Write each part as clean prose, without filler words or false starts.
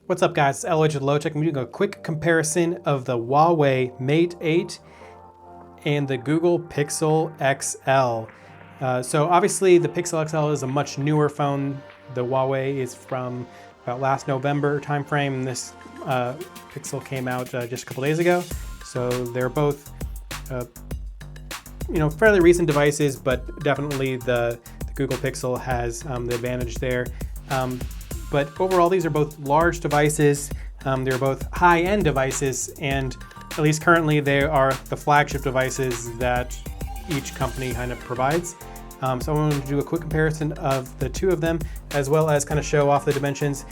What's up guys, it's LH with Low Tech. I'm doing a quick comparison of the Huawei Mate 8 and the Google Pixel XL. So obviously the Pixel XL is a much newer phone. The Huawei is from about last November timeframe. This Pixel came out just a couple days ago. So they're both fairly recent devices, but definitely the Google Pixel has the advantage there. But overall, these are both large devices. They're both high-end devices, and at least currently they are the flagship devices that each company kind of provides. So I wanted to do a quick comparison of the two of them, as well as kind of show off the dimensions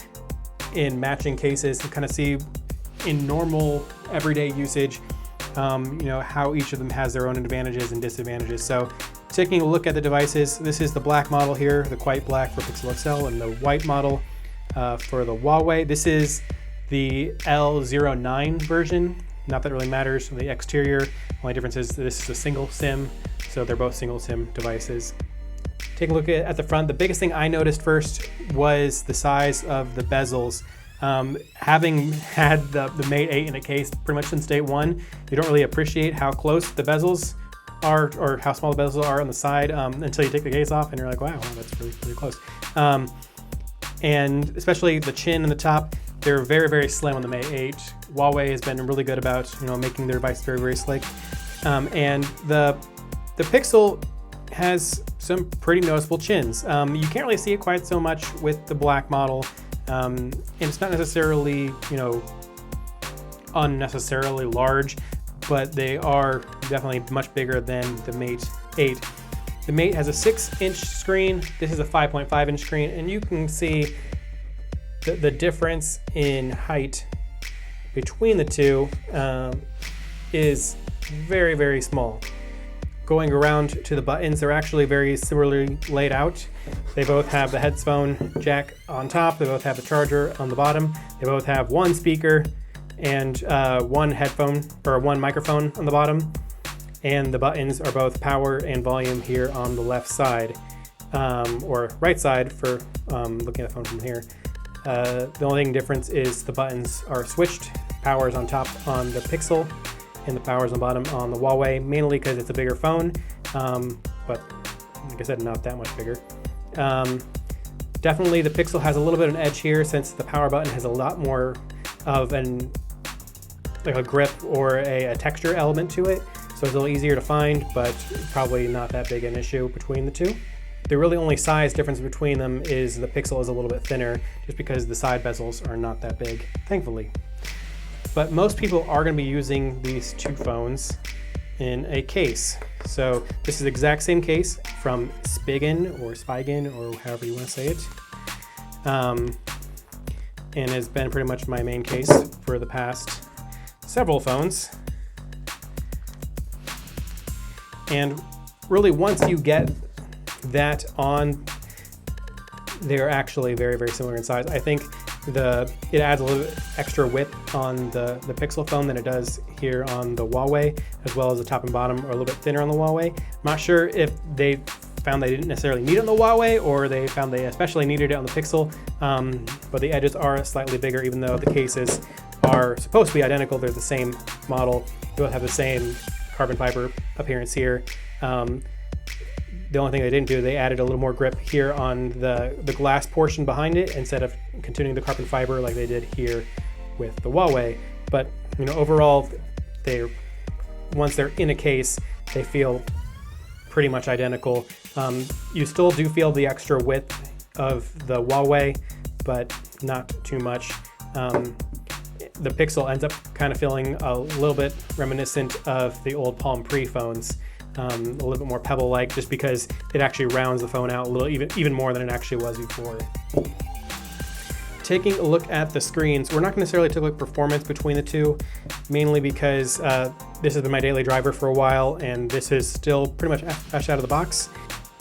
in matching cases and kind of see in normal everyday usage, how each of them has their own advantages and disadvantages. So taking a look at the devices, this is the black model here, the quite black for Pixel XL, and the white model for the Huawei. This is the L09 version. Not that it really matters. The exterior, only difference is this is a single SIM, so they're both single SIM devices. Take a look at the front. The biggest thing I noticed first was the size of the bezels. Having had the Mate 8 in a case pretty much since day one, you don't really appreciate how close the bezels are, or how small the bezels are on the side until you take the case off and you're like, wow, that's really, really close. And especially the chin and the top, they're very, very slim on the Mate 8. Huawei has been really good about making their device very, very slick. And the Pixel has some pretty noticeable chins. You can't really see it quite so much with the black model. And it's not necessarily, unnecessarily large, but they are definitely much bigger than the Mate 8. The Mate has a 6-inch screen. This is a 5.5-inch screen, and you can see the difference in height between the two is very, very small. Going around to the buttons, they're actually very similarly laid out. They both have the headphone jack on top. They both have the charger on the bottom. They both have one speaker and one headphone or one microphone on the bottom. And the buttons are both power and volume here on the left side, or right side for looking at the phone from here. The only difference is the buttons are switched. Power is on top on the Pixel, and the power is on the bottom on the Huawei, mainly because it's a bigger phone, but like I said, not that much bigger. Definitely the Pixel has a little bit of an edge here, since the power button has a lot more of a grip or a texture element to it. So it's a little easier to find, but probably not that big an issue between the two. The really only size difference between them is the Pixel is a little bit thinner, just because the side bezels are not that big, thankfully. But most people are going to be using these two phones in a case. So this is the exact same case from Spigen or however you want to say it. And has been pretty much my main case for the past several phones. And really, once you get that on, they're actually very, very similar in size. I think it adds a little bit extra width on the Pixel phone than it does here on the Huawei, as well as the top and bottom are a little bit thinner on the Huawei. I'm not sure if they found they didn't necessarily need it on the Huawei, or they found they especially needed it on the Pixel, but the edges are slightly bigger, even though the cases are supposed to be identical. They're the same model. They both have the same carbon fiber appearance here. The only thing they didn't do, they added a little more grip here on the glass portion behind it, instead of continuing the carbon fiber like they did here with the Huawei. But overall, once they're in a case, they feel pretty much identical. You still do feel the extra width of the Huawei, but not too much. The Pixel ends up kind of feeling a little bit reminiscent of the old Palm Pre phones, a little bit more pebble-like, just because it actually rounds the phone out a little, even more than it actually was before. Taking a look at the screens, we're not going to necessarily take a look at performance between the two, mainly because this has been my daily driver for a while, and this is still pretty much fresh out of the box.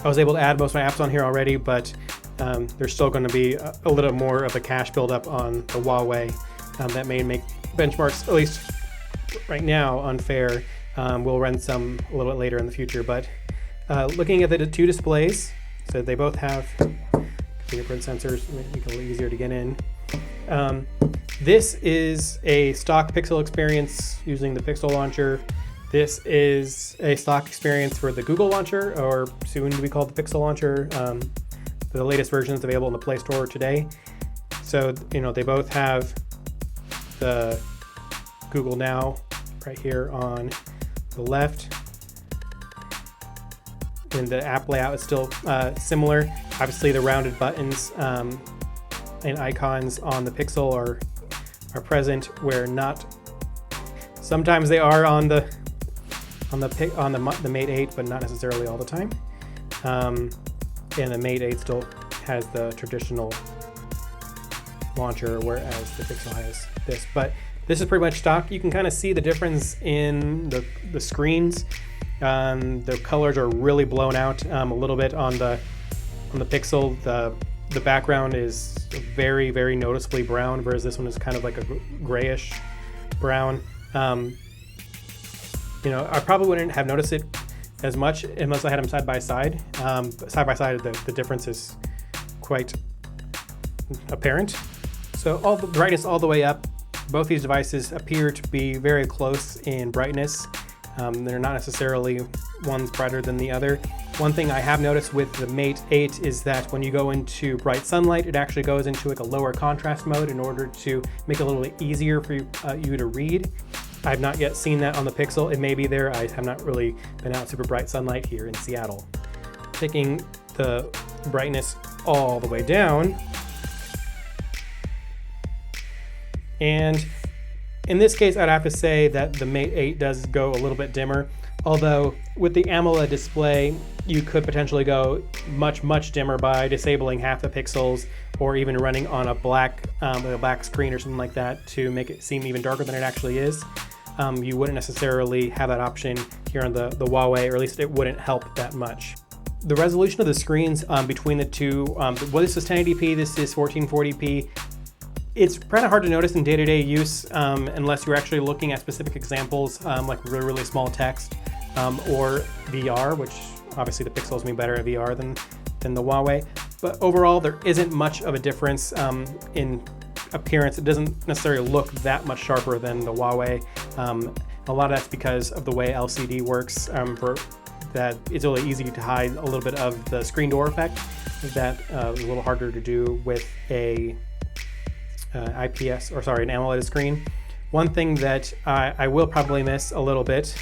I was able to add most of my apps on here already, but there's still going to be a little more of a cache buildup on the Huawei. That may make benchmarks, at least right now, unfair. We'll run some a little bit later in the future, but looking at the two displays, so they both have fingerprint sensors, make it a little easier to get in. This is a stock Pixel experience using the Pixel launcher. This is a stock experience for the Google launcher, or soon to be called the Pixel launcher. The latest version is available in the Play Store today. So, they both have the Google Now right here on the left. And the app layout is still similar. Obviously, the rounded buttons and icons on the Pixel are present, where not. Sometimes they are on the Mate 8, but not necessarily all the time. And the Mate 8 still has the traditional launcher, whereas the Pixel has this. But this is pretty much stock. You can kind of see the difference in the screens. The colors are really blown out a little bit on the Pixel. The background is very, very noticeably brown, whereas this one is kind of like a grayish brown. I probably wouldn't have noticed it as much unless I had them side by side. Side by side, the difference is quite apparent. So all the brightness all the way up. Both these devices appear to be very close in brightness. They're not necessarily one's brighter than the other. One thing I have noticed with the Mate 8 is that when you go into bright sunlight, it actually goes into like a lower contrast mode in order to make it a little bit easier for you to read. I've not yet seen that on the Pixel. It may be there. I have not really been out super bright sunlight here in Seattle. Taking the brightness all the way down. And in this case, I'd have to say that the Mate 8 does go a little bit dimmer. Although with the AMOLED display, you could potentially go much, much dimmer by disabling half the pixels, or even running on a black screen or something like that to make it seem even darker than it actually is. You wouldn't necessarily have that option here on the Huawei, or at least it wouldn't help that much. The resolution of the screens between the two, this is 1080p, this is 1440p. It's kind of hard to notice in day-to-day use unless you're actually looking at specific examples like really, really small text or VR, which obviously the Pixel is better at VR than the Huawei. But overall, there isn't much of a difference in appearance. It doesn't necessarily look that much sharper than the Huawei. A lot of that's because of the way LCD works. That it's really easy to hide a little bit of the screen door effect. That is a little harder to do with a an AMOLED screen. One thing that I will probably miss a little bit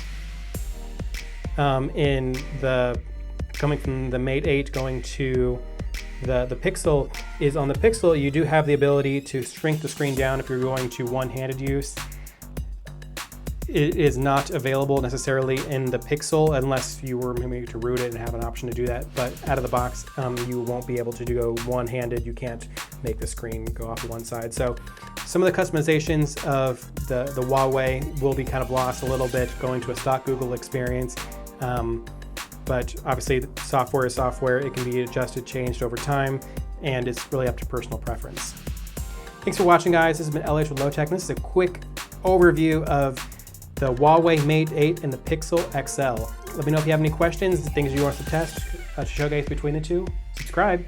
in coming from the Mate 8 going to the Pixel is on the Pixel, you do have the ability to shrink the screen down if you're going to one-handed use. It is not available necessarily in the Pixel unless you were maybe to root it and have an option to do that. But out of the box, you won't be able to go one-handed. You can't make the screen go off to one side. So some of the customizations of the Huawei will be kind of lost a little bit going to a stock Google experience. But obviously software is software. It can be adjusted, changed over time, and it's really up to personal preference. Thanks for watching, guys. This has been LH with Low Tech, and this is a quick overview of the Huawei Mate 8 and the Pixel XL. Let me know if you have any questions, things you want us to test, to showcase between the two. Subscribe.